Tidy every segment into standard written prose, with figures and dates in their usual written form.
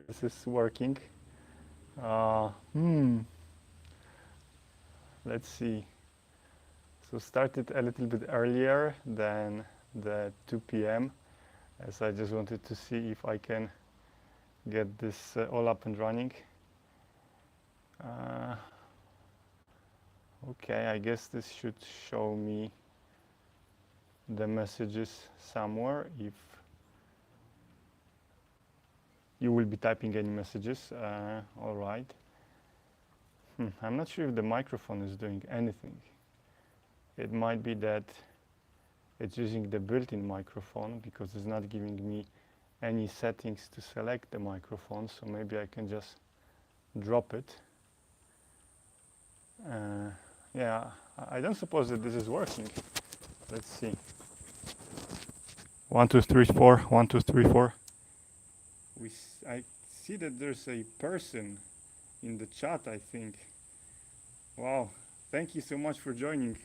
this is working. Uh, hmm. Let's see. So started a little bit earlier than the 2 p.m. as I just wanted to see if I can get this all up and running. Uh, okay, I guess this should show me the messages somewhere if you will be typing any messages. All right. I'm not sure if the microphone is doing anything. It might be that it's using the built-in microphone because it's not giving me any settings to select the microphone, so maybe I can just drop it. Yeah, I don't suppose that this is working. Let's see. 1 2 3 4 1 2 3 4. I see that there's a person in the chat, I think. Wow, thank you so much for joining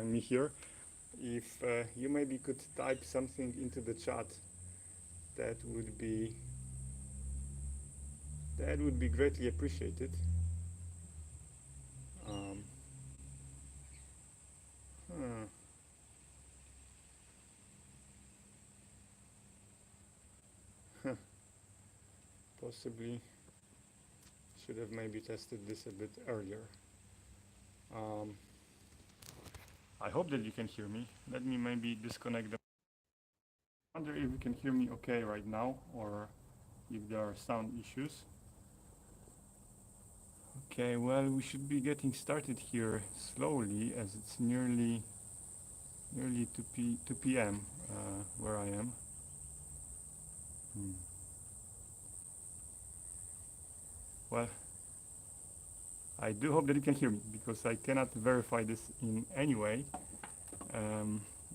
me here. If you maybe could type something into the chat, that would be greatly appreciated. Huh. Possibly should have maybe tested this a bit earlier. I hope that you can hear me. Let me maybe disconnect them. I wonder if you can hear me okay right now or if there are sound issues. Okay, well, we should be getting started here slowly as it's nearly 2 p.m. Where I am. Well, I do hope that you can hear me because I cannot verify this in any way.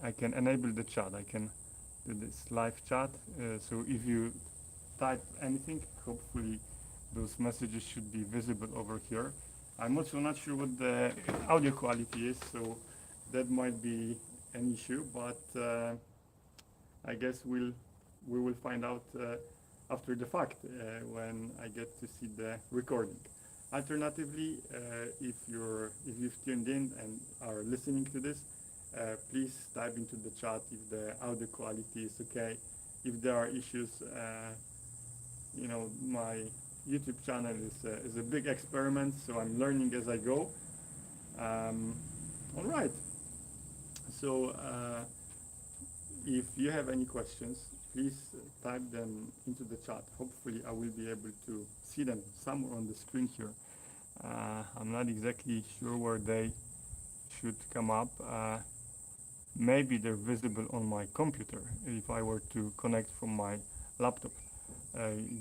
I can enable the chat. I can do this live chat. So if you type anything, hopefully those messages should be visible over here. I'm also not sure what the audio quality is, so that might be an issue, but I guess we will find out after the fact when I get to see the recording. Alternatively, if you've tuned in and are listening to this, please type into the chat if the audio quality is okay. If there are issues, you know, my YouTube channel is a big experiment, so I'm learning as I go. All right. So if you have any questions, please type them into the chat. Hopefully I will be able to see them somewhere on the screen here. I'm not exactly sure where they should come up. Maybe they're visible on my computer if I were to connect from my laptop.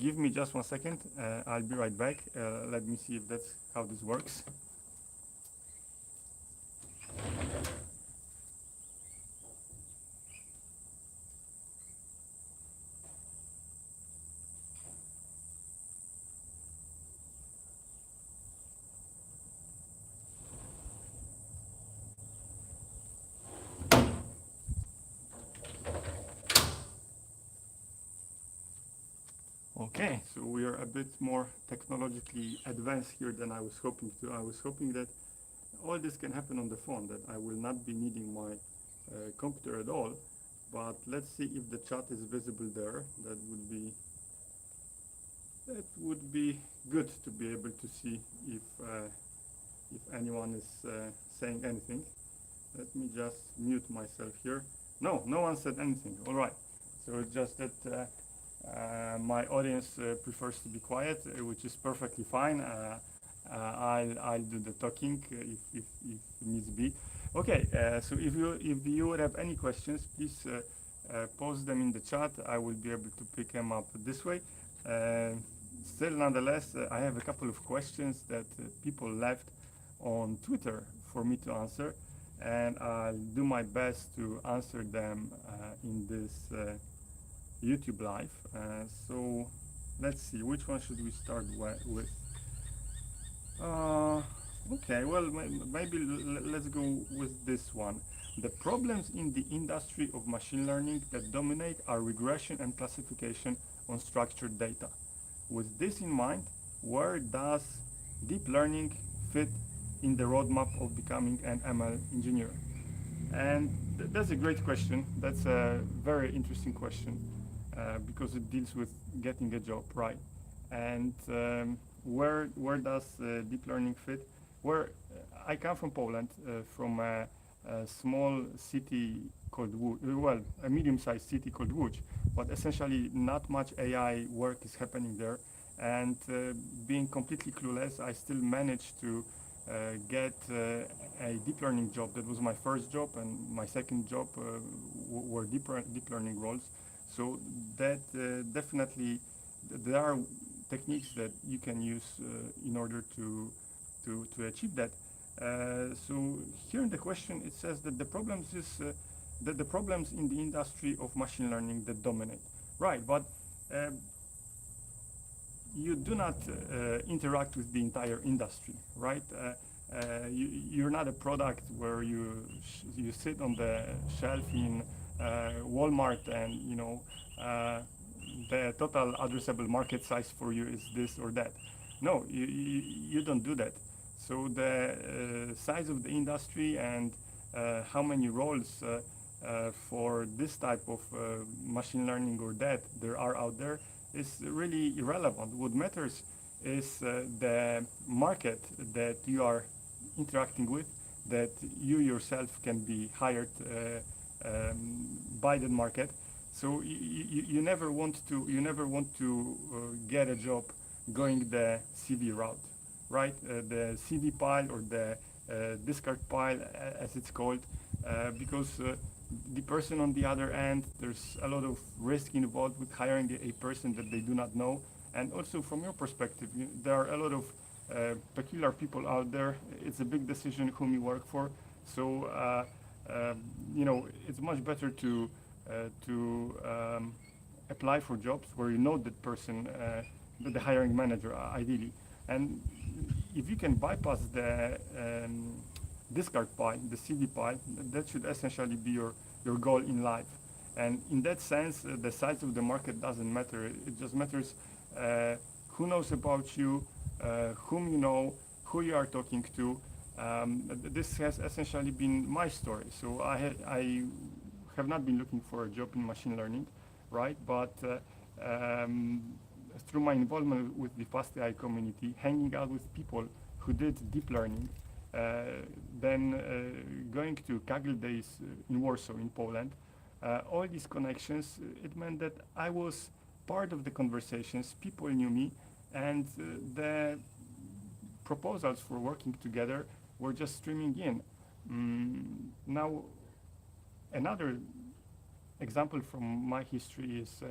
Give me just 1 second. I'll be right back. Let me see if that's how this works. Okay, so we are a bit more technologically advanced here than I was hoping to. I was hoping that all this can happen on the phone, that I will not be needing my computer at all. But let's see if the chat is visible there. That would be good to be able to see if anyone is saying anything. Let me just mute myself here. No one said anything. All right. So it's just that my audience prefers to be quiet, which is perfectly fine. I'll do the talking if needs be. Okay. So if you would have any questions, please post them in the chat. I will be able to pick them up this way. Still, nonetheless, I have a couple of questions that people left on Twitter for me to answer, and I'll do my best to answer them in this YouTube live. So let's see, which one should we start with? Okay, well, maybe let's go with this one. The problems in the industry of machine learning that dominate are regression and classification on structured data. with this in mind, where does deep learning fit in the roadmap of becoming an ML engineer? And that's a great question. That's a very interesting question because it deals with getting a job, right? And where does deep learning fit? Where I come from Poland, from a small city called Łódź, a medium-sized city called Łódź, but essentially not much AI work is happening there. And being completely clueless, I still managed to get a deep learning job. That was my first job, and my second job were deep learning roles. So that definitely there are techniques that you can use in order to achieve that. So here in the question it says that the problems is that the problems in the industry of machine learning that dominate. Right, but you do not interact with the entire industry, right? You're not a product where you sit on the shelf in Walmart and the total addressable market size for you is this or that. No, you don't do that. So the size of the industry and how many roles for this type of machine learning or that there are out there is really irrelevant. What matters is the market that you are interacting with, that you yourself can be hired by the market. So you never want to get a job going the CV route, right? The CV pile or the discard pile, as it's called, because the person on the other end, there's a lot of risk involved with hiring a person that they do not know. And also from your perspective, there are a lot of peculiar people out there. It's a big decision whom you work for. So, it's much better to apply for jobs where you know that person, the hiring manager, ideally. And if you can bypass the discard pile, the CV pile, that should essentially be your goal in life. And in that sense, the size of the market doesn't matter. It just matters who knows about you, whom you know, who you are talking to. This has essentially been my story. So I have not been looking for a job in machine learning, right? But through my involvement with the fast.ai community, hanging out with people who did deep learning, then going to Kaggle days in Warsaw, in Poland, all these connections, it meant that I was part of the conversations, people knew me, and the proposals for working together were just streaming in. Now, another example from my history is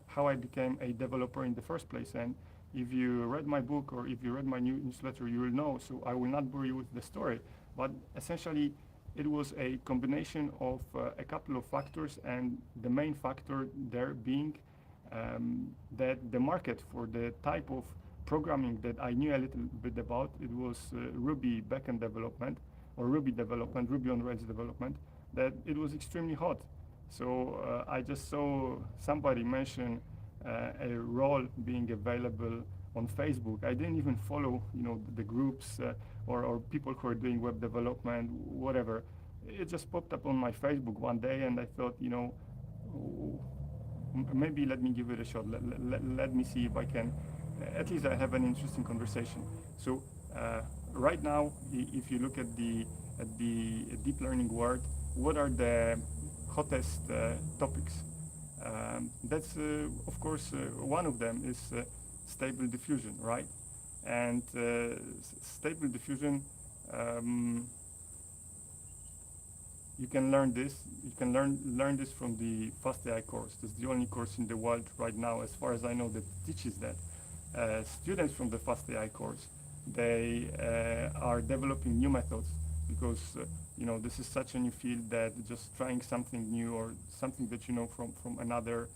how I became a developer in the first place. And if you read my book or if you read my newsletter, you will know, so I will not bore you with the story. But essentially, it was a combination of a couple of factors, and the main factor there being that the market for the type of programming that I knew a little bit about, it was Ruby backend development, or Ruby development, Ruby on Rails development, that it was extremely hot. So I just saw somebody mention a role being available on Facebook. I didn't even follow, the groups or people who are doing web development, whatever. It just popped up on my Facebook one day, and I thought, maybe let me give it a shot. Let me see if I can, at least I have an interesting conversation. So right now, if you look at the deep learning world, what are the hottest topics? That's of course one of them is stable diffusion, right? And stable diffusion, you can learn this. You can learn this from the fast.ai course. It's the only course in the world right now, as far as I know, that teaches that. Students from the fast.ai course, they are developing new methods because this is such a new field that just trying something new or something that you know from another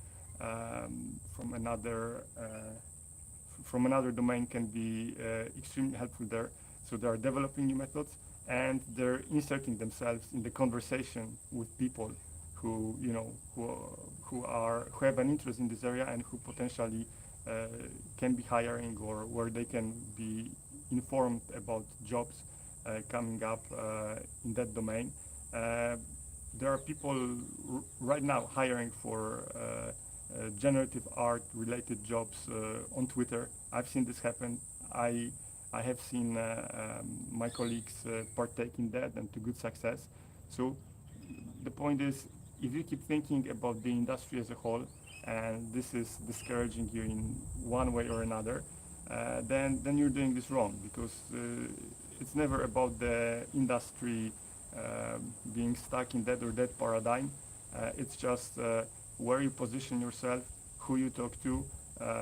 domain can be extremely helpful there. So they are developing new methods, and they're inserting themselves in the conversation with people who have an interest in this area and who potentially can be hiring or where they can be informed about jobs coming up in that domain. There are people right now hiring for generative art related jobs on Twitter. I've seen this happen. I I have seen my colleagues partake in that and to good success. So the point is, if you keep thinking about the industry as a whole, and this is discouraging you in one way or another, then you're doing this wrong, because it's never about the industry being stuck in that or that paradigm. It's just where you position yourself, who you talk to,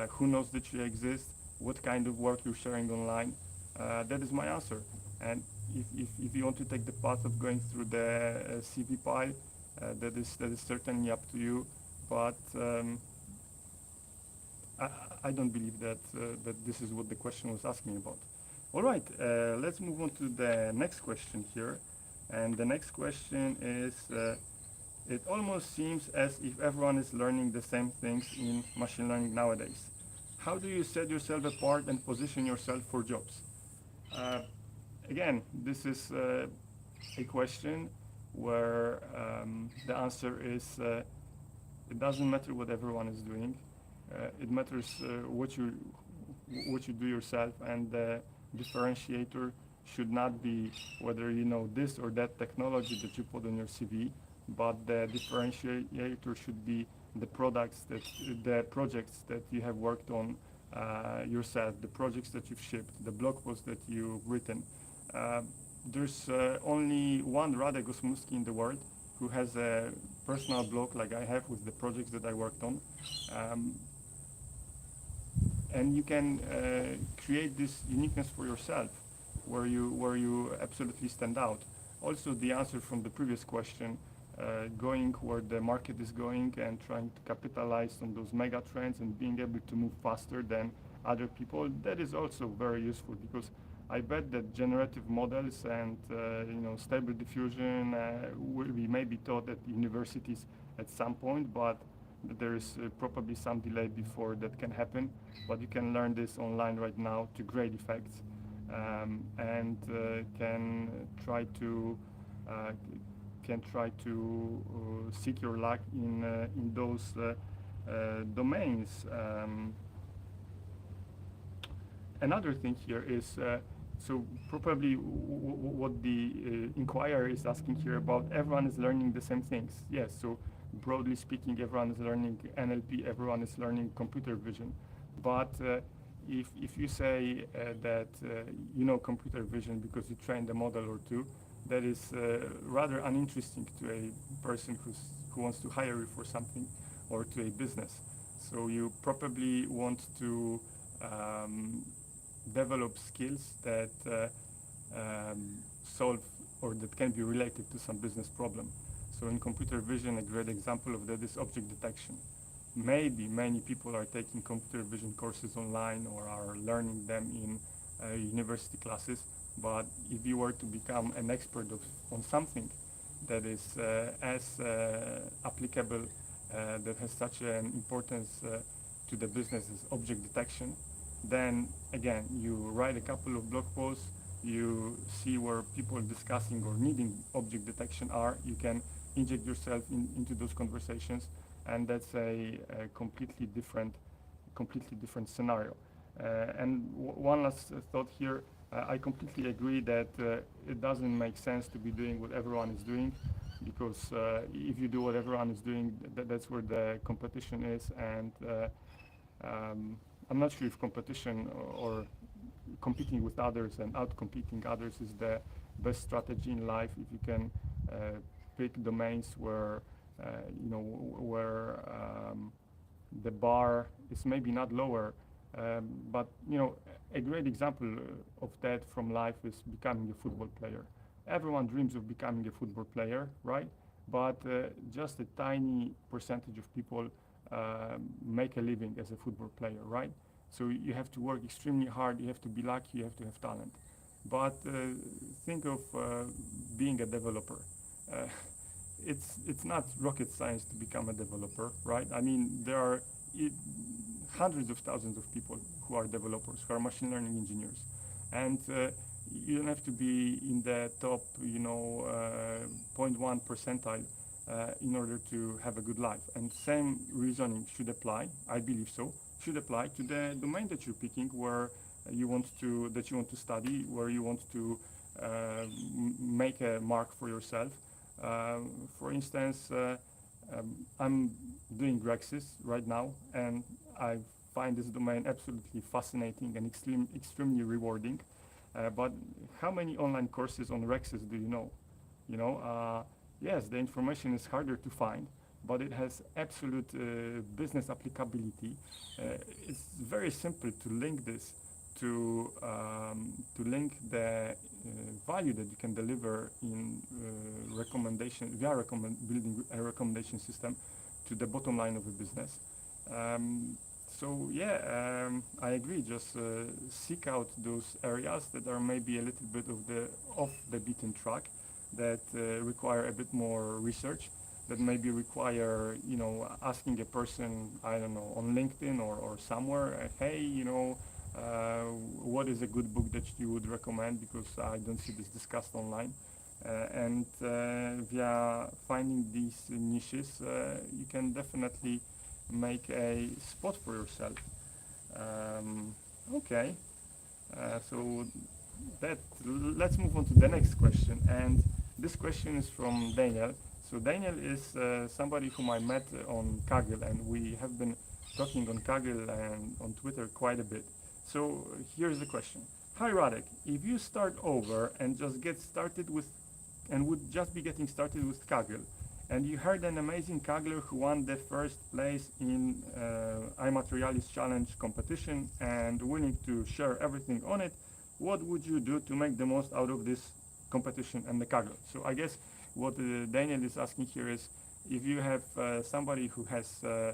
who knows that you exist, what kind of work you're sharing online. That is my answer. And if you want to take the path of going through the CV pile, that is certainly up to you. But I don't believe that this is what the question was asking about. All right, let's move on to the next question here. And the next question is, it almost seems as if everyone is learning the same things in machine learning nowadays. How do you set yourself apart and position yourself for jobs? Again, this is a question where the answer is it doesn't matter what everyone is doing. It matters what you do yourself, and the differentiator should not be whether you know this or that technology that you put on your CV, but the differentiator should be the projects that you have worked on yourself, the projects that you've shipped, the blog posts that you've written. There's only one Radek Osmulski in the world who has a personal blog like I have with the projects that I worked on. And you can create this uniqueness for yourself where you absolutely stand out. Also, the answer from the previous question, going where the market is going and trying to capitalize on those mega trends and being able to move faster than other people, that is also very useful, because I bet that generative models and stable diffusion will be maybe taught at universities at some point, but there is probably some delay before that can happen. But you can learn this online right now to great effects, and can try to seek your luck in those domains. Another thing here is, so probably what the inquirer is asking here about, everyone is learning the same things. Yes, so broadly speaking, everyone is learning NLP, everyone is learning computer vision. But if you say that you know computer vision because you trained a model or two, that is rather uninteresting to a person who wants to hire you for something, or to a business. So you probably want to develop skills that solve or that can be related to some business problem. So in computer vision, a great example of that is object detection. Maybe many people are taking computer vision courses online or are learning them in university classes, but if you were to become an expert on something that is as applicable, that has such an importance to the business as object detection, then again, you write a couple of blog posts, you see where people discussing or needing object detection are, you can inject yourself into those conversations, and that's a completely different scenario. And one last thought here, I completely agree that it doesn't make sense to be doing what everyone is doing, because if you do what everyone is doing, that's where the competition is, and I'm not sure if competition or competing with others and out-competing others is the best strategy in life. If you can pick domains where the bar is maybe not lower, but a great example of that from life is becoming a football player. Everyone dreams of becoming a football player, right? But just a tiny percentage of people make a living as a football player, right? So you have to work extremely hard, you have to be lucky, you have to have talent. But think of being a developer. It's not rocket science to become a developer, right? I mean, there are hundreds of thousands of people who are developers, who are machine learning engineers, and you don't have to be in the top, 0.1 percentile in order to have a good life. And same reasoning should apply, I believe so, should apply to the domain that you're picking, where you want to study, where you want to make a mark for yourself. For instance, I'm doing Grexis right now, and I find this domain absolutely fascinating and extremely rewarding. But how many online courses on Rexis do you know? Yes, the information is harder to find, but it has absolute business applicability. It's very simple to link this to link the value that you can deliver in building a recommendation system to the bottom line of a business. I agree. Just seek out those areas that are maybe a little bit off the beaten track, that require a bit more research, that maybe require asking a person, I don't know, on LinkedIn or somewhere, hey, what is a good book that you would recommend, because I don't see this discussed online. And via finding these niches, you can definitely make a spot for yourself. Okay, so let's move on to the next question, and this question is from Daniel. So Daniel is somebody whom I met on Kaggle, and we have been talking on Kaggle and on Twitter quite a bit. So here's the question. Hi Radek, if you start over and just get started with, and would just be getting started with Kaggle, and you heard an amazing Kaggler who won the first place in iMaterialis Challenge competition and willing to share everything on it, what would you do to make the most out of this competition and the Kaggle? So I guess what Daniel is asking here is, if you have somebody who has a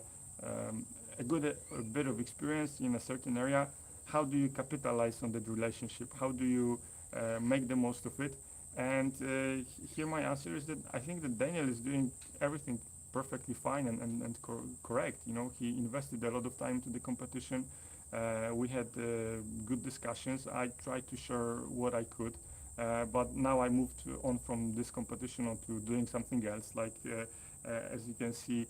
bit of experience in a certain area, how do you capitalize on that relationship? How do you make the most of it? And here my answer is that I think that Daniel is doing everything perfectly fine and correct. He invested a lot of time into the competition. We had good discussions. I tried to share what I could, but now I moved on from this competition on to doing something else, like as you can see,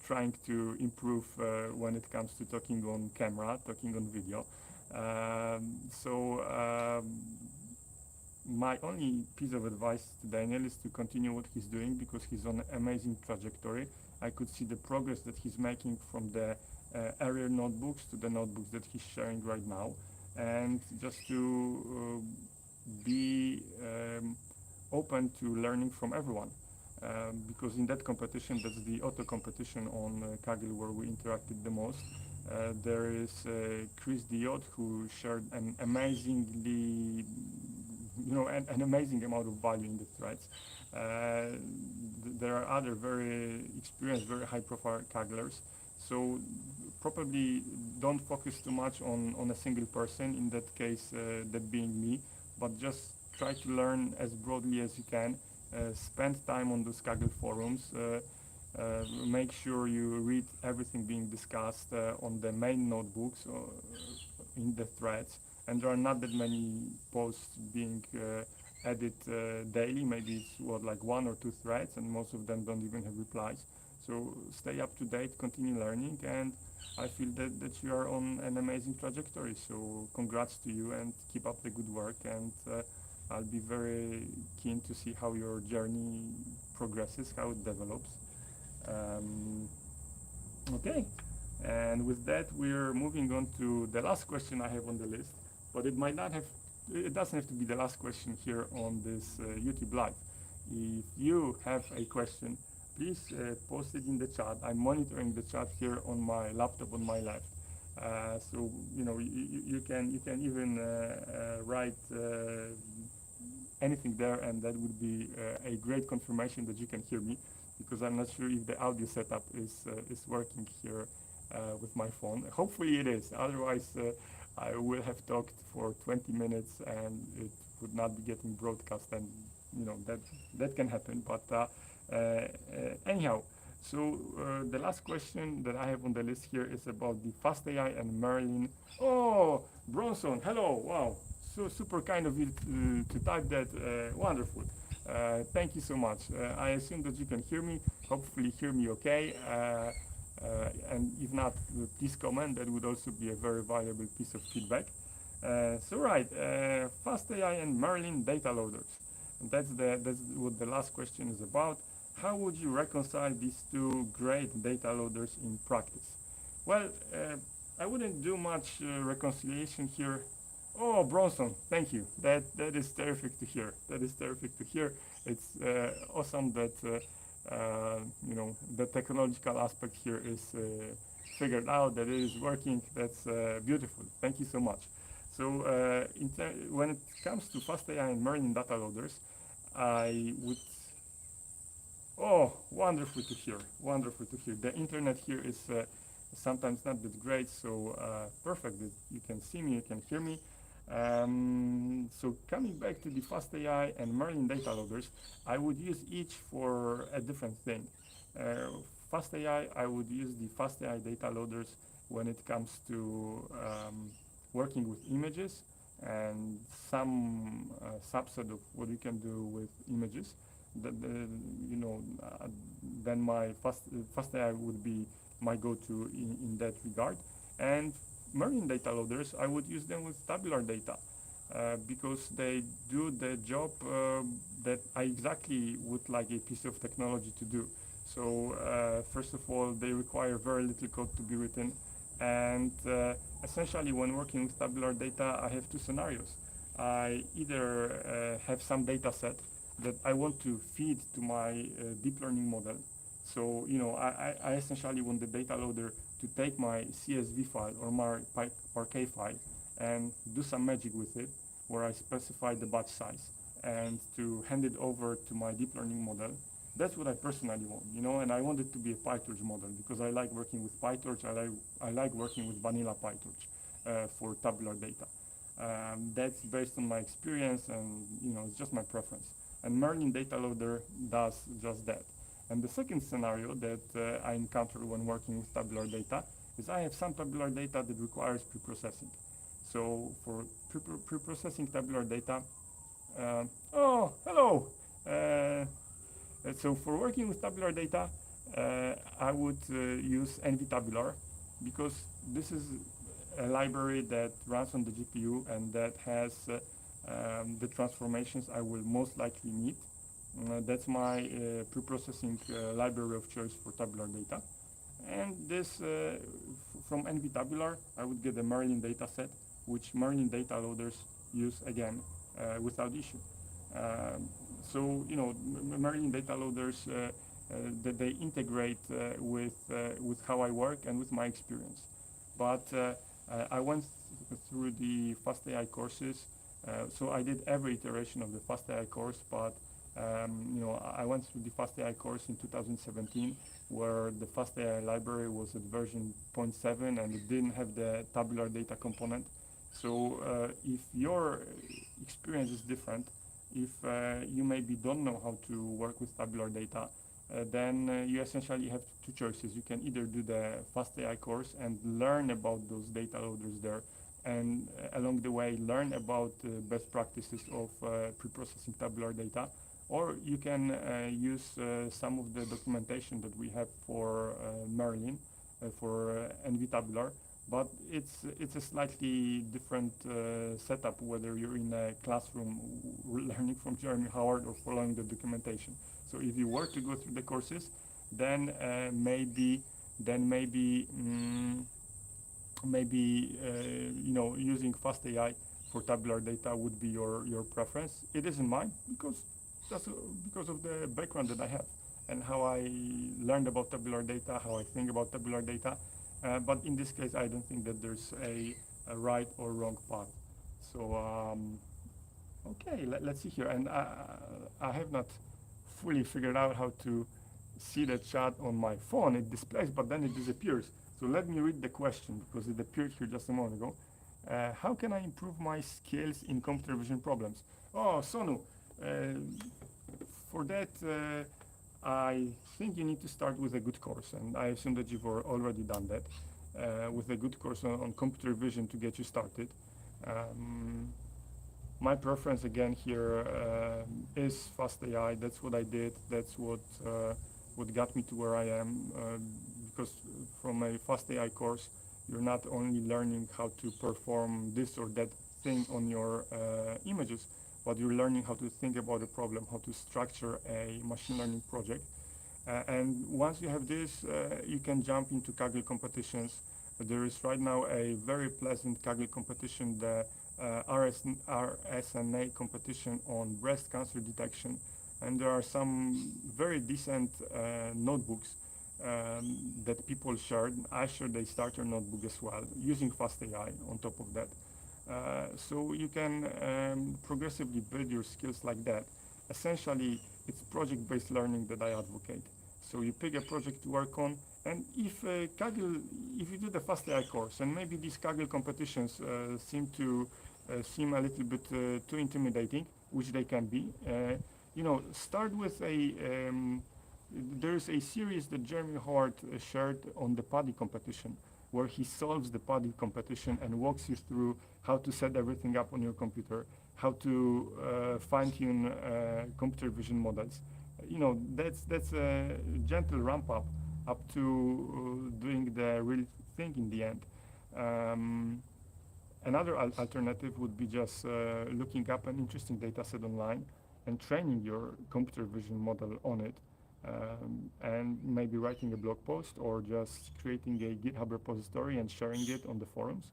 trying to improve when it comes to talking on camera, talking on video. My only piece of advice to Daniel is to continue what he's doing, because he's on an amazing trajectory. I could see the progress that he's making from the earlier notebooks to the notebooks that he's sharing right now, and just to be open to learning from everyone, because in that competition, that's the auto competition on Kaggle where we interacted the most. There is Chris Diod, who shared an amazingly an amazing amount of value in the threads. There are other very experienced, very high-profile Kagglers. So probably don't focus too much on a single person, in that case, that being me, but just try to learn as broadly as you can. Spend time on those Kaggle forums. Make sure you read everything being discussed on the main notebooks in the threads. And there are not that many posts being added daily. Maybe it's like 1 or 2 threads, and most of them don't even have replies. So stay up to date, continue learning, and I feel that you are on an amazing trajectory. So congrats to you, and keep up the good work, and I'll be very keen to see how your journey progresses, how it develops. Okay, and with that, we're moving on to the last question I have on the list. But it doesn't have to be the last question here on this YouTube live. If you have a question, please post it in the chat. I'm monitoring the chat here on my laptop on my left. So you can even write anything there, and that would be a great confirmation that you can hear me, because I'm not sure if the audio setup is working here with my phone. Hopefully it is. Otherwise, I will have talked for 20 minutes and it would not be getting broadcast, and that can happen. But anyhow, So the last question that I have on the list here is about the fast AI and Merlin. Oh, Bronson, hello, wow, so super kind of you to type that, wonderful. Thank you so much. I assume that you can hear me, hopefully hear me okay. And if not, please comment, that would also be a very valuable piece of feedback. So right, fast AI and Merlin data loaders. That's what the last question is about. How would you reconcile these two great data loaders in practice? Well, I wouldn't do much reconciliation here. Oh, Bronson, thank you. That is terrific to hear. That is terrific to hear. It's awesome that you know, the technological aspect here is figured out, that it is working. That's beautiful. Thank you so much. So when it comes to fast AI and Merlin data loaders, I would. Oh, wonderful to hear. Wonderful to hear. The internet here is sometimes not that great, so perfect that you can see me, you can hear me. So coming back to the fast AI and Merlin data loaders, I would use each for a different thing. Fast AI, I would use the fast AI data loaders when it comes to working with images and some subset of what you can do with images. You know, then my fast AI would be my go-to in that regard. And Merlin data loaders, I would use them with tabular data because they do the job that I exactly would like a piece of technology to do. So first of all, they require very little code to be written, and essentially when working with tabular data, I have two scenarios. I either have some data set that I want to feed to my deep learning model. So, you know, I essentially want the data loader to take my CSV file or my Parquet file and do some magic with it, where I specify the batch size, and to hand it over to my deep learning model. That's what I personally want, you know, and I want it to be a PyTorch model because I like working with PyTorch. I like working with vanilla PyTorch for tabular data. That's based on my experience, and you know, it's just my preference. And Merlin data loader does just that. And the second scenario that I encounter when working with tabular data is I have some tabular data that requires pre-processing. So for pre-processing tabular data, oh, hello. So for working with tabular data, I would use NVTabular because this is a library that runs on the GPU and that has the transformations I will most likely need. That's my pre-processing library of choice for tabular data. And this, from NVTabular, I would get a Merlin dataset, which Merlin data loaders use again without issue. So, you know, Merlin data loaders, they integrate with how I work and with my experience. But I went through the fast AI courses, so I did every iteration of the fast AI course, but you know, I went through the fast AI course in 2017, where the fast AI library was at version 0.7 and it didn't have the tabular data component. So if your experience is different, if you maybe don't know how to work with tabular data, then you essentially have two choices. You can either do the fast AI course and learn about those data loaders there, and along the way learn about best practices of pre-processing tabular data, or you can use some of the documentation that we have for Merlin, for NVTabular, but it's a slightly different setup whether you're in a classroom learning from Jeremy Howard or following the documentation. So if you were to go through the courses, then maybe you know, using fast AI for tabular data would be your preference. It isn't mine because of the background that I have and how I learned about tabular data, how I think about tabular data. But in this case, I don't think that there's a right or wrong path. So okay, let's see here. And I have not fully figured out how to see the chat on my phone. It displays, but then it disappears. So let me read the question because it appeared here just a moment ago. How can I improve my skills in computer vision problems? Oh, Sonu, for that, I think you need to start with a good course, and I assume that you've already done that, with a good course on computer vision to get you started. Um, my preference again here is fast AI. That's what I did. That's what got me to where I am. Because from a fast AI course, you're not only learning how to perform this or that thing on your images, but you're learning how to think about a problem, how to structure a machine learning project. And once you have this, you can jump into Kaggle competitions. There is right now a very pleasant Kaggle competition, the RSNA competition on breast cancer detection. And there are some very decent notebooks that people shared. I shared a starter notebook as well, using FastAI on top of that. So you can progressively build your skills like that. Essentially, it's project-based learning that I advocate. So you pick a project to work on, and if you do the fast AI course, and maybe these Kaggle competitions seem a little bit too intimidating, which they can be. Start with there's a series that Jeremy Hort shared on the PADI competition, where he solves the PADI competition and walks you through how to set everything up on your computer, how to fine-tune computer vision models. That's a gentle ramp up to doing the real thing in the end. Another alternative would be just looking up an interesting data set online and training your computer vision model on it, and maybe writing a blog post or just creating a GitHub repository and sharing it on the forums.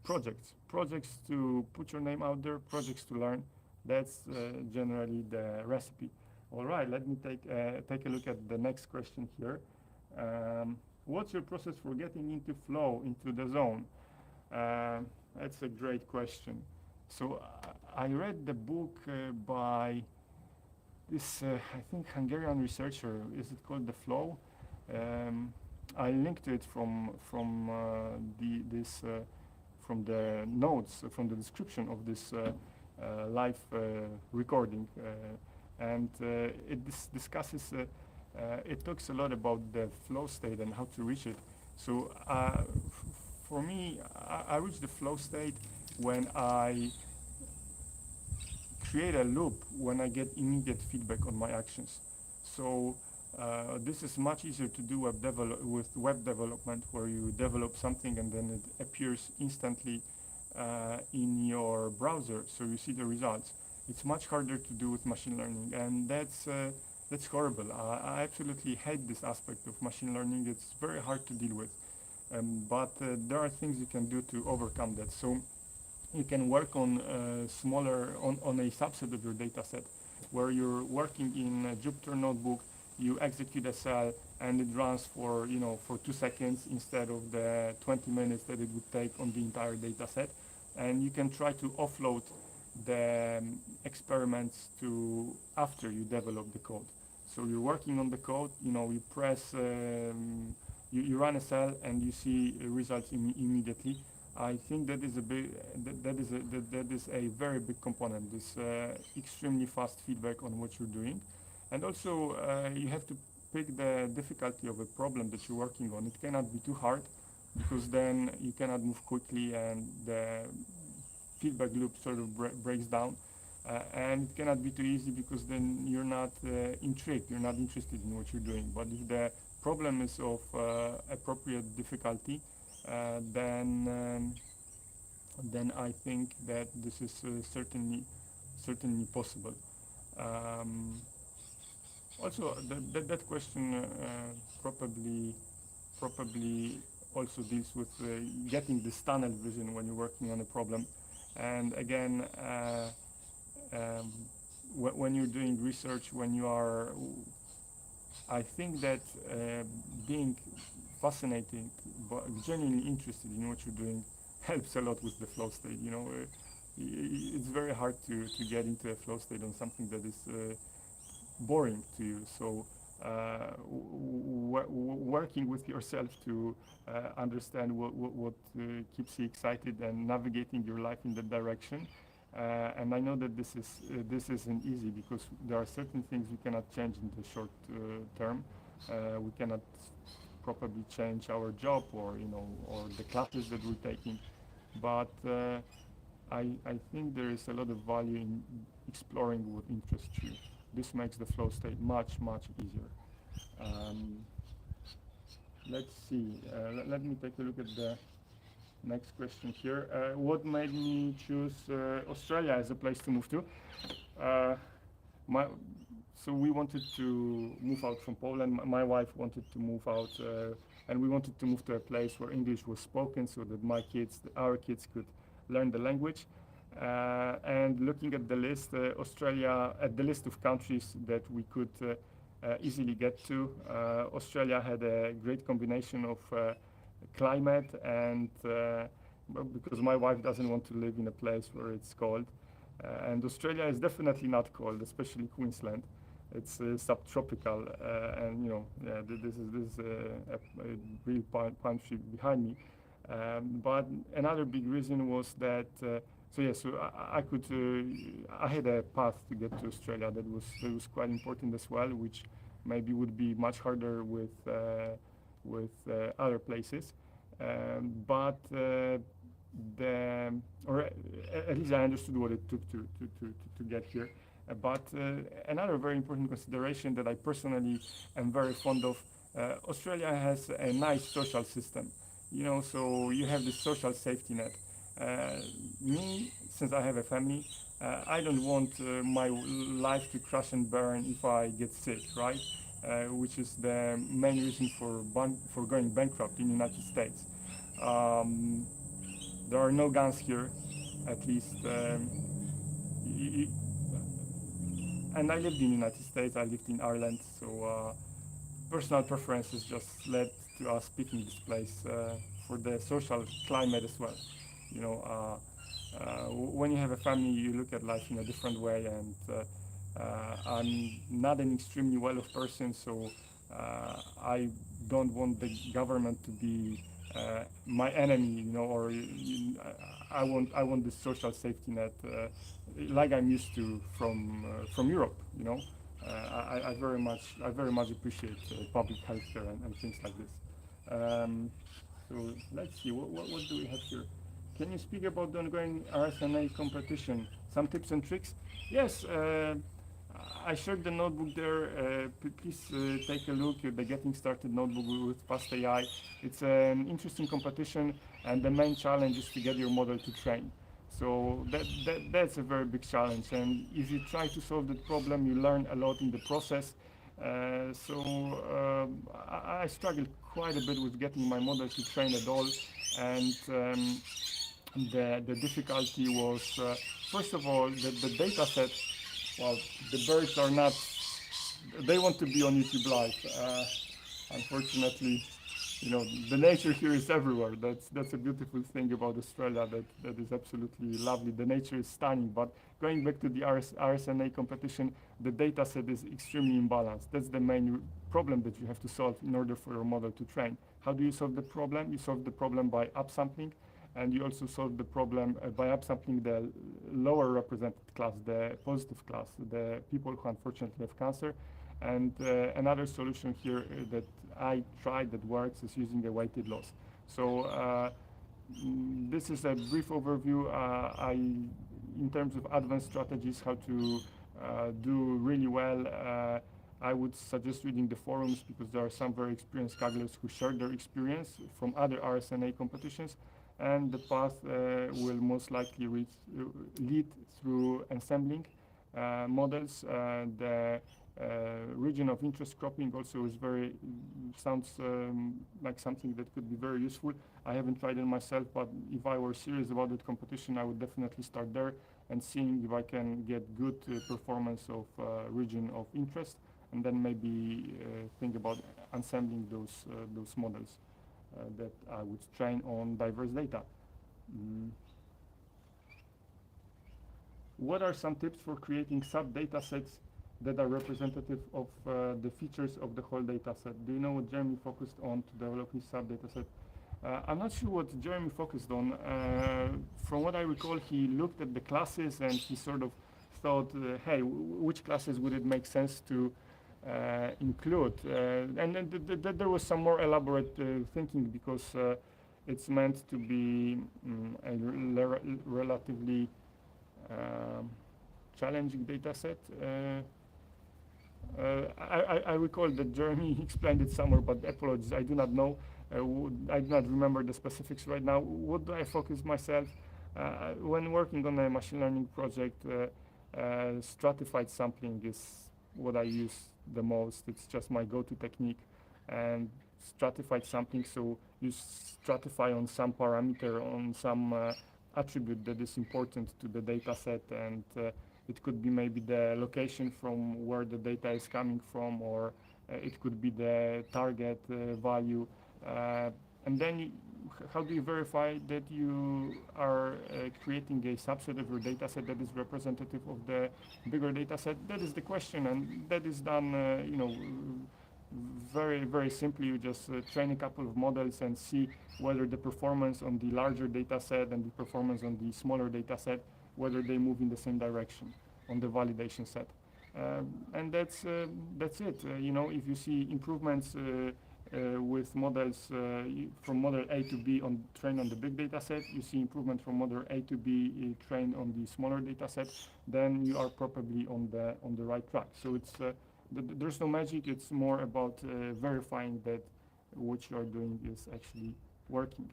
Projects to put your name out there, projects to learn. That's generally the recipe. All right, let me take a look at the next question here. What's your process for getting into flow, into the zone? That's a great question. So I read the book by this, I think, Hungarian researcher. Is it called The Flow? I linked it from the notes, from the description of this live recording, and it discusses. It talks a lot about the flow state and how to reach it. So for me, I reach the flow state when I create a loop, when I get immediate feedback on my actions. So this is much easier to do with web development, where you develop something and then it appears instantly in your browser, so you see the results. It's much harder to do with machine learning, and that's horrible. I absolutely hate this aspect of machine learning. It's very hard to deal with, but there are things you can do to overcome that. So you can work on on a subset of your data set, where you're working in a Jupyter notebook. You execute a cell and it runs for 2 seconds instead of the 20 minutes that it would take on the entire data set. And you can try to offload the experiments to after you develop the code. So you're working on the code, you press, you run a cell and you see results immediately. I think that is that is a very big component. This extremely fast feedback on what you're doing, and also you have to pick the difficulty of a problem that you're working on. It cannot be too hard, because then you cannot move quickly and the feedback loop sort of breaks down. And it cannot be too easy, because then you're not intrigued, you're not interested in what you're doing. But if the problem is of appropriate difficulty, then I think that this is certainly possible. Also, that question probably also deals with getting this tunnel vision when you're working on a problem. And again, when you're doing research, I think that being fascinated, but genuinely interested in what you're doing helps a lot with the flow state. It's very hard to get into a flow state on something that is boring to you. So working with yourself to understand what keeps you excited and navigating your life in that direction And I know that this isn't easy because there are certain things we cannot change in the short term. We cannot probably change our job or or the classes that we're taking, but I think there is a lot of value in exploring what interests you. This makes the flow state much easier. Um, let's see. Let me take a look at the next question here. What made me choose Australia as a place to move to? Uh, my, so we wanted to move out from Poland. My wife wanted to move out, and we wanted to move to a place where English was spoken, so that our kids, could learn the language. And looking at the list, at the list of countries that we could easily get to, Australia had a great combination of climate and because my wife doesn't want to live in a place where it's cold. And Australia is definitely not cold, especially Queensland. It's subtropical, and this is a real palm tree behind me. But another big reason was that I had a path to get to Australia that was quite important as well, which maybe would be much harder with other places. But at least I understood what it took to get here. But another very important consideration that I personally am very fond of, Australia has a nice social system. So you have this social safety net. Me, since I have a family, I don't want my life to crash and burn if I get sick, right? Which is the main reason for going bankrupt in the United States. There are no guns here, at least. And I lived in the United States, I lived in Ireland, so personal preferences just led to us picking this place for the social climate as well. When you have a family, you look at life in a different way, and I'm not an extremely well-off person, so I don't want the government to be my enemy, or I want this social safety net, like I'm used to from Europe. I very much appreciate public healthcare and things like this. So let's see, what do we have here? Can you speak about the ongoing RSNA competition? Some tips and tricks? Yes, I shared the notebook there. Please take a look at the Getting Started notebook with fast.ai. It's an interesting competition, and the main challenge is to get your model to train. So that's a very big challenge, and if you try to solve that problem, you learn a lot in the process. I struggled quite a bit with getting my model to train at all, and the difficulty was, first of all, the data set. Well, the birds are not, they want to be on YouTube Live. Unfortunately, the nature here is everywhere. That's a beautiful thing about Australia, that is absolutely lovely. The nature is stunning, but going back to the RSNA competition, the data set is extremely imbalanced. That's the main problem that you have to solve in order for your model to train. How do you solve the problem? You solve the problem by upsampling, and you also solve the problem by upsampling the lower represented class, the positive class, the people who unfortunately have cancer. And another solution here that I tried that works is using a weighted loss. So this is a brief overview. In terms of advanced strategies, how to do really well, I would suggest reading the forums, because there are some very experienced Kagglers who share their experience from other RSNA competitions. And the path will most likely lead through ensembling models. The region of interest cropping also sounds like something that could be very useful. I haven't tried it myself, but if I were serious about that competition, I would definitely start there and seeing if I can get good performance of region of interest, and then maybe think about ensembling those models that I would train on diverse data. What are some tips for creating sub-data sets that are representative of the features of the whole data set? Do you know what Jeremy focused on to develop his sub-data set? I'm not sure what Jeremy focused on. From what I recall, he looked at the classes and he sort of thought, hey, which classes would it make sense to include? And then there was some more elaborate thinking because it's meant to be a relatively um, challenging data set. I recall that Jeremy explained it somewhere, but apologies, I do not know. I do not remember the specifics right now. What do I focus myself? When working on a machine learning project, stratified sampling is what I use the most. It's just my go-to technique. And stratified sampling, so you stratify on some parameter, on some attribute that is important to the data set, and it could be maybe the location from where the data is coming from, or it could be the target value. And then how do you verify that you are creating a subset of your data set that is representative of the bigger data set? That is the question, and that is done, very, very simply. You just train a couple of models and see whether the performance on the larger data set and the performance on the smaller data set, whether they move in the same direction on the validation set. And that's it. If you see improvements with models from model A to B trained on the big data set, you see improvement from model A to B trained on the smaller data set, then you are probably on the right track. So there's no magic. It's more about verifying that what you are doing is actually working.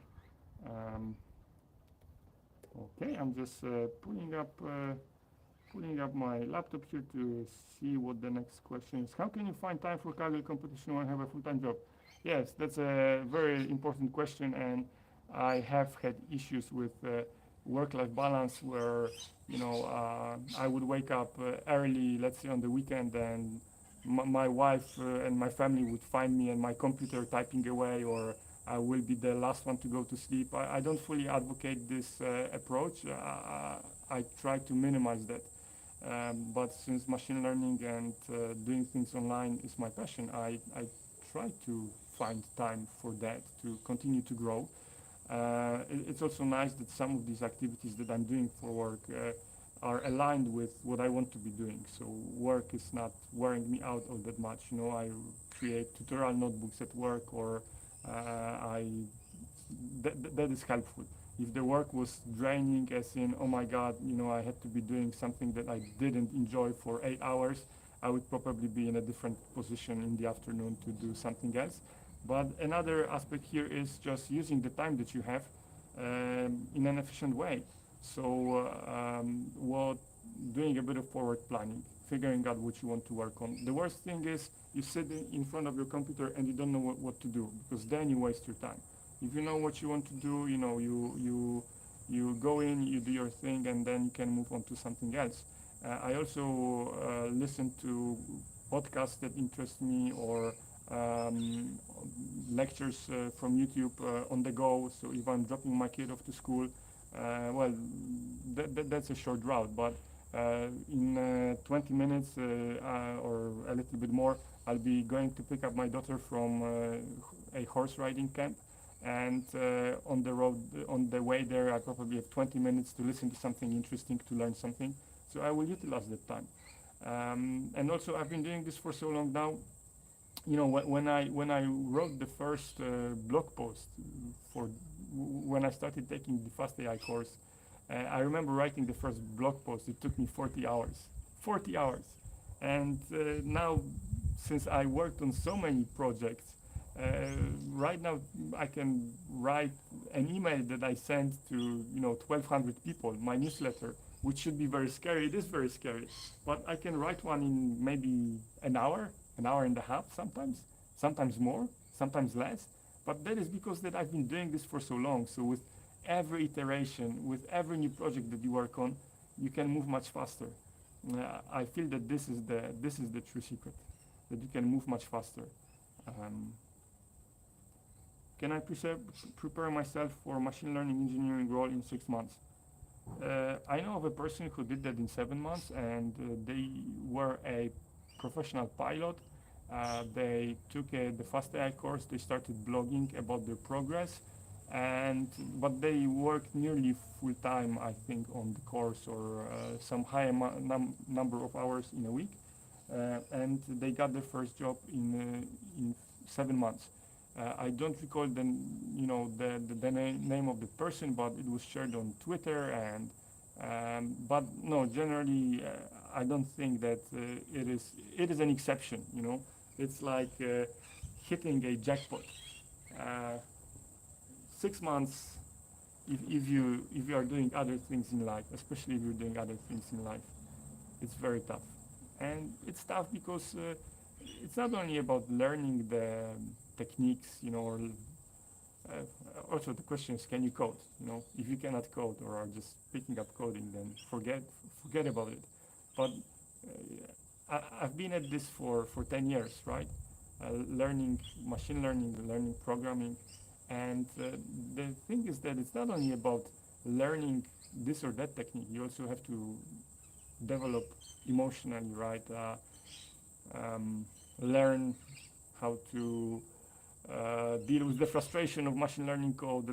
Okay, I'm just pulling up my laptop here to see what the next question is. How can you find time for Kaggle competition when you have a full-time job? Yes, that's a very important question, and I have had issues with work-life balance where I would wake up early, let's say on the weekend, and my wife and my family would find me on my computer typing away, or I will be the last one to go to sleep. I don't fully advocate this approach. I try to minimize that. But since machine learning and doing things online is my passion, I try to find time for that to continue to grow. It's also nice that some of these activities that I'm doing for work are aligned with what I want to be doing. So work is not wearing me out all that much. I create tutorial notebooks at work, or that is helpful. If the work was draining, as in, oh my God, I had to be doing something that I didn't enjoy for 8 hours, I would probably be in a different position in the afternoon to do something else. But another aspect here is just using the time that you have in an efficient way. So doing a bit of forward planning, figuring out what you want to work on. The worst thing is you sit in front of your computer and you don't know what to do, because then you waste your time. If you know what you want to do, you go in, you do your thing, and then you can move on to something else. I also listen to podcasts that interest me, or lectures from YouTube on the go. So if I'm dropping my kid off to school, that's a short route, but in 20 minutes or a little bit more, I'll be going to pick up my daughter from a horse riding camp, and on the way there, I probably have 20 minutes to listen to something interesting, to learn something. So I will utilize that time. And also, I've been doing this for so long now. When I wrote the first blog post when I started taking the fast.ai course, I remember writing the first blog post. It took me 40 hours. 40 hours. And now, since I worked on so many projects, right now I can write an email that I send to 1,200 people, my newsletter, which should be very scary. It is very scary, but I can write one in maybe an hour and a half, sometimes more, sometimes less. But that is because that I've been doing this for so long. So with every iteration, with every new project that you work on, you can move much faster. I feel that this is the true secret, that you can move much faster. Can I prepare myself for machine learning engineering role in 6 months? I know of a person who did that in 7 months, and they were a professional pilot. They took the fast.ai course. They started blogging about their progress, and but they work nearly full time, I think, on the course or some high number of hours in a week, and they got their first job in 7 months. I don't recall the name of the person, but it was shared on Twitter, and but no, generally I don't think that it is an exception. It's like hitting a jackpot. Uh, 6 months, if you are doing other things in life, especially if you're doing other things in life, it's very tough. And it's tough because it's not only about learning the techniques, or also the question is, can you code? If you cannot code or are just picking up coding, then forget about it. But I've been at this for 10 years, right? Learning machine learning, learning programming, and the thing is that it's not only about learning this or that technique. You also have to develop emotionally, right? Learn how to deal with the frustration of machine learning code,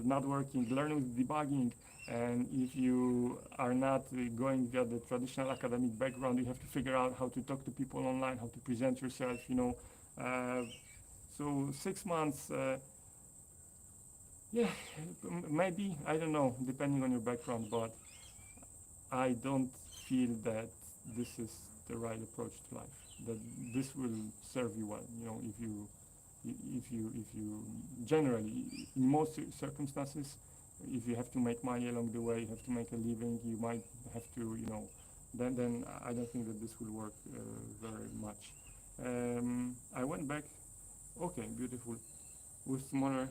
not working, learn with debugging. And if you are not going via the traditional academic background, you have to figure out how to talk to people online, how to present yourself. So 6 months, yeah, maybe, I don't know, depending on your background, but I don't feel that this is the right approach to life. That this will serve you well. If you generally, in most circumstances, if you have to make money along the way, you have to make a living, you might have to, then I don't think that this will work very much. I went back. Okay, beautiful. With smaller.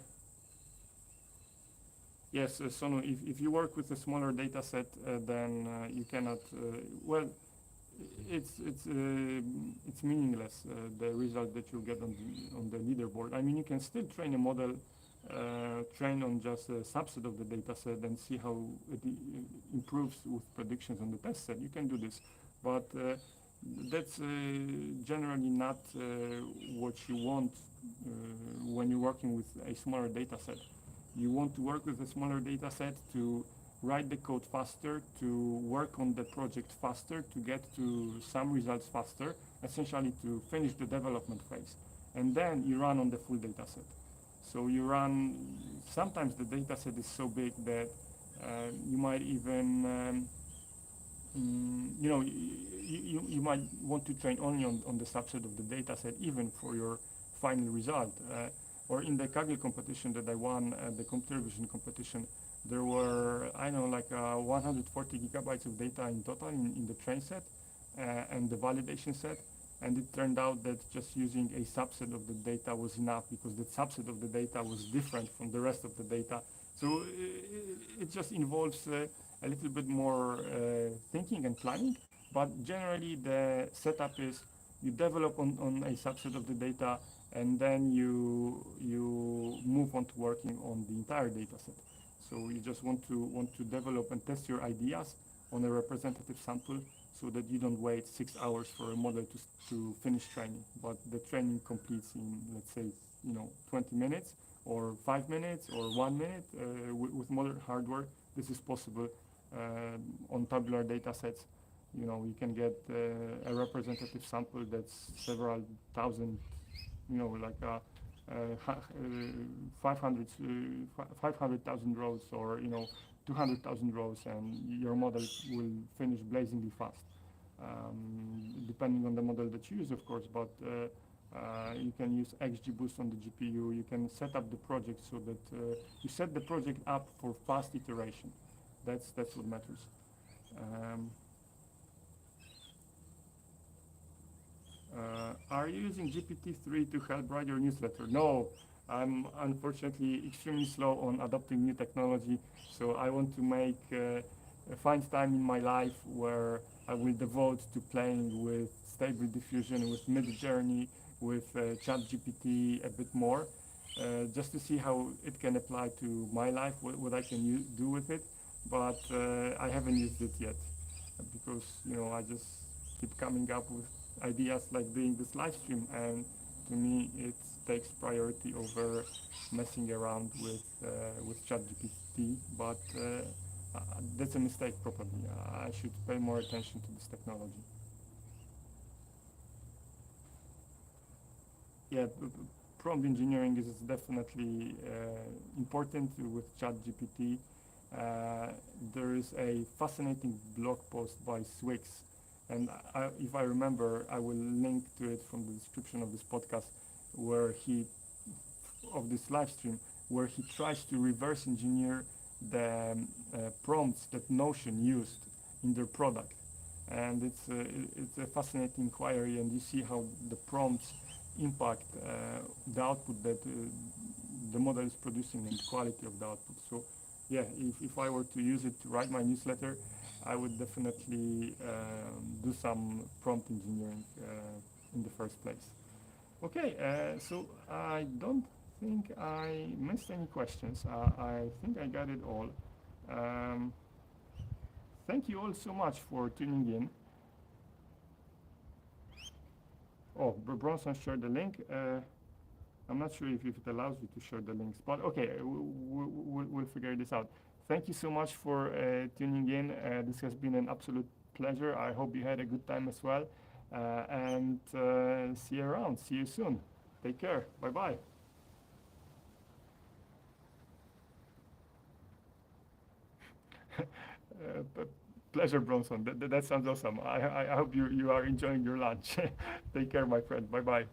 Yes, Sonu, if you work with a smaller data set, then you cannot, well, it's meaningless, the result that you get on the leaderboard. I mean, you can still train a model, train on just a subset of the data set and see how it improves with predictions on the test set. You can do this, but that's generally not what you want when you're working with a smaller data set. You want to work with a smaller data set to write the code faster, to work on the project faster, to get to some results faster, essentially to finish the development phase. And then you run on the full data set. So you run, sometimes the data set is so big that you might even, you might want to train only on the subset of the data set, even for your final result. Or in the Kaggle competition that I won, the computer vision competition, there were, 140 gigabytes of data in total in the train set and the validation set. And it turned out that just using a subset of the data was enough, because the subset of the data was different from the rest of the data. So it just involves a little bit more thinking and planning. But generally the setup is you develop on a subset of the data, and then you move on to working on the entire data set. So you just want to develop and test your ideas on a representative sample, so that you don't wait 6 hours for a model to finish training, but the training completes in, let's say, 20 minutes or 5 minutes or 1 minute. With modern hardware, this is possible. On tabular data sets, you can get a representative sample that's several thousand, like 500,000 rows, or 200,000 rows, and your model will finish blazingly fast, depending on the model that you use, of course. But you can use XGBoost on the GPU. You can set up the project so that you set the project up for fast iteration. That's what matters. Are you using GPT-3 to help write your newsletter? No, I'm unfortunately extremely slow on adopting new technology, so I want to find time in my life where I will devote to playing with Stable Diffusion, with Midjourney, with ChatGPT a bit more, just to see how it can apply to my life, what I can do with it. But I haven't used it yet, because I just keep coming up with ideas like doing this live stream, and to me takes priority over messing around with ChatGPT, but that's a mistake probably. I should pay more attention to this technology. Yeah, prompt engineering is definitely important with ChatGPT. There is a fascinating blog post by Swix, and if I remember, I will link to it from the description of this podcast, where he of this live stream, where he tries to reverse engineer the prompts that Notion used in their product, and it's a fascinating inquiry, and you see how the prompts impact the output that the model is producing and the quality of the output. So yeah, if I were to use it to write my newsletter, I would definitely do some prompt engineering in the first place. Okay, so I don't think I missed any questions. I think I got it all. Um, Thank you all so much for tuning in. Oh, Bronson shared the link. I'm not sure if it allows you to share the links, but okay, we'll figure this out. Thank you so much for tuning in. This has been an absolute pleasure. I hope you had a good time as well. And see you around. See you soon. Take care. Bye bye. Pleasure, Bronson. That sounds awesome. I hope you are enjoying your lunch. Take care, my friend. Bye bye.